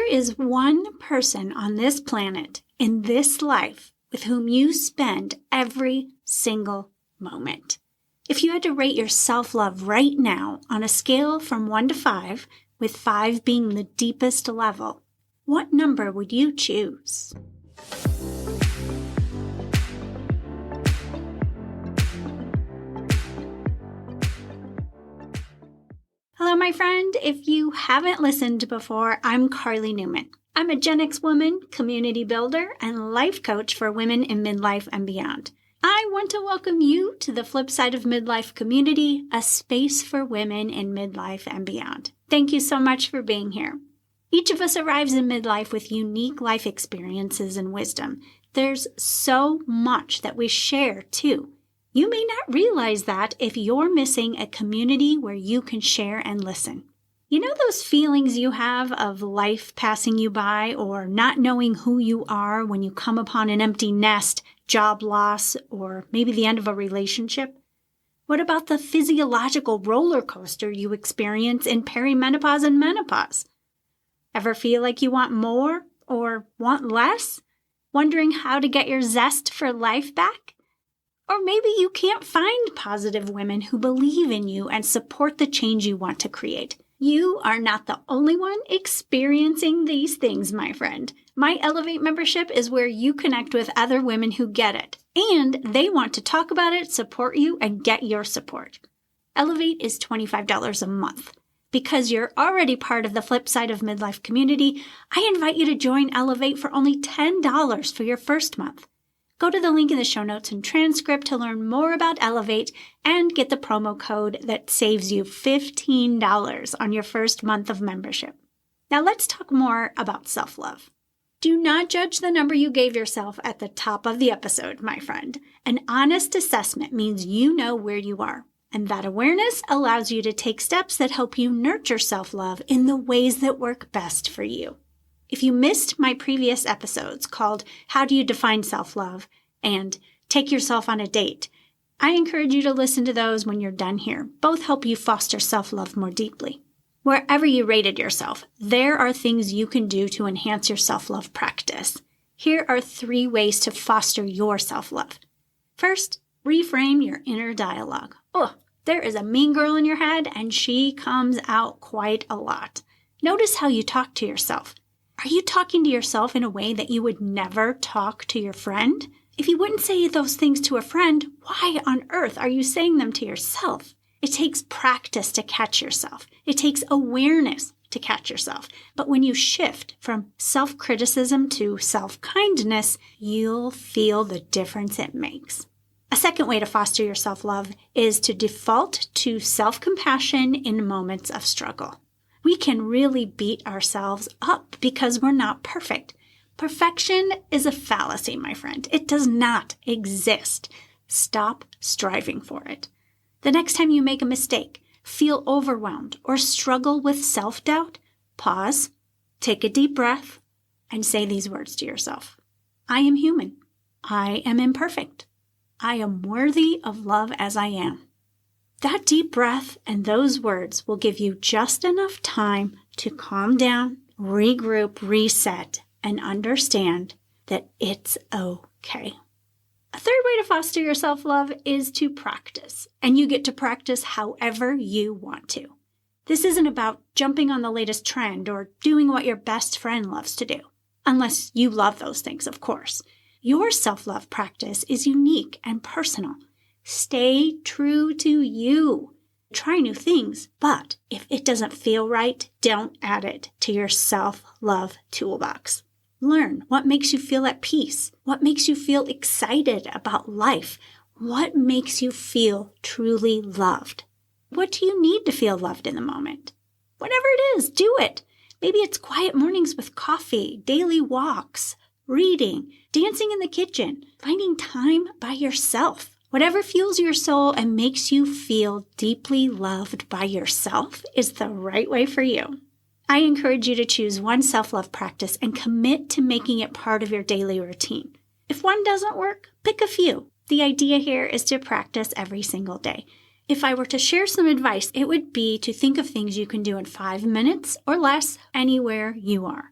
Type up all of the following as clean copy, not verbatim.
is one person on this planet, in this life, with whom you spend every single moment. If you had to rate your self-love right now on a scale from 1 to 5, with 5 being the deepest level, what number would you choose? Hello, my friend. If you haven't listened before, I'm Karli Newman. I'm a Gen X woman, community builder, and life coach for women in midlife and beyond. I want to welcome you to the Flipside of Midlife community, a space for women in midlife and beyond. Thank you so much for being here. Each of us arrives in midlife with unique life experiences and wisdom. There's so much that we share, too. You may not realize that if you're missing a community where you can share and listen. You know those feelings you have of life passing you by or not knowing who you are when you come upon an empty nest, job loss, or maybe the end of a relationship? What about the physiological roller coaster you experience in perimenopause and menopause? Ever feel like you want more or want less? Wondering how to get your zest for life back? Or maybe you can't find positive women who believe in you and support the change you want to create. You are not the only one experiencing these things, my friend. My Elevate membership is where you connect with other women who get it, and they want to talk about it, support you, and get your support. Elevate is $25 a month. Because you're already part of the Flipside of Midlife community, I invite you to join Elevate for only $10 for your first month. Go to the link in the show notes and transcript to learn more about Elevate and get the promo code that saves you $15 on your first month of membership. Now let's talk more about self-love. Do not judge the number you gave yourself at the top of the episode, my friend. An honest assessment means you know where you are, and that awareness allows you to take steps that help you nurture self-love in the ways that work best for you. If you missed my previous episodes called How Do You Define Self-Love and Take Yourself on a Date, I encourage you to listen to those when you're done here. Both help you foster self-love more deeply. Wherever you rated yourself, there are things you can do to enhance your self-love practice. Here are 3 ways to foster your self-love. First, reframe your inner dialogue. Oh, there is a mean girl in your head, and she comes out quite a lot. Notice how you talk to yourself. Are you talking to yourself in a way that you would never talk to your friend? If you wouldn't say those things to a friend, why on earth are you saying them to yourself? It takes practice to catch yourself. It takes awareness to catch yourself. But when you shift from self-criticism to self-kindness, you'll feel the difference it makes. A second way to foster your self-love is to default to self-compassion in moments of struggle. We can really beat ourselves up because we're not perfect. Perfection is a fallacy, my friend. It does not exist. Stop striving for it. The next time you make a mistake, feel overwhelmed, or struggle with self-doubt, pause, take a deep breath, and say these words to yourself. I am human. I am imperfect. I am worthy of love as I am. That deep breath and those words will give you just enough time to calm down, regroup, reset, and understand that it's okay. A third way to foster your self-love is to practice, and you get to practice however you want to. This isn't about jumping on the latest trend or doing what your best friend loves to do, unless you love those things, of course. Your self-love practice is unique and personal. Stay true to you. Try new things, but if it doesn't feel right, don't add it to your self-love toolbox. Learn what makes you feel at peace, what makes you feel excited about life, what makes you feel truly loved. What do you need to feel loved in the moment? Whatever it is, do it. Maybe it's quiet mornings with coffee, daily walks, reading, dancing in the kitchen, finding time by yourself. Whatever fuels your soul and makes you feel deeply loved by yourself is the right way for you. I encourage you to choose one self-love practice and commit to making it part of your daily routine. If one doesn't work, pick a few. The idea here is to practice every single day. If I were to share some advice, it would be to think of things you can do in 5 minutes or less anywhere you are.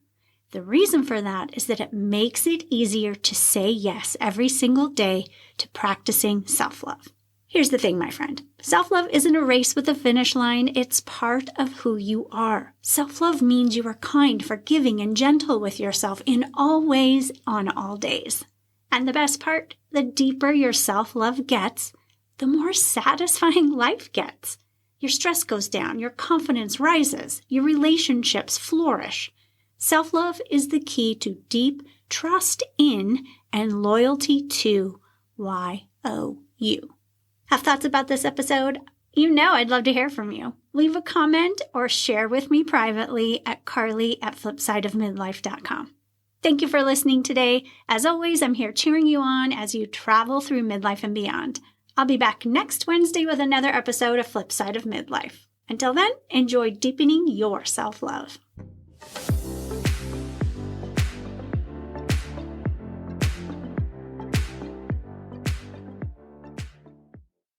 The reason for that is that it makes it easier to say yes every single day to practicing self-love. Here's the thing, my friend. Self-love isn't a race with a finish line. It's part of who you are. Self-love means you are kind, forgiving, and gentle with yourself in all ways, on all days. And the best part, the deeper your self-love gets, the more satisfying life gets. Your stress goes down, your confidence rises, your relationships flourish. Self-love is the key to deep trust in and loyalty to YOU. Have thoughts about this episode? You know I'd love to hear from you. Leave a comment or share with me privately at Karli@flipsideofmidlife.com. Thank you for listening today. As always, I'm here cheering you on as you travel through midlife and beyond. I'll be back next Wednesday with another episode of Flipside of Midlife. Until then, enjoy deepening your self-love.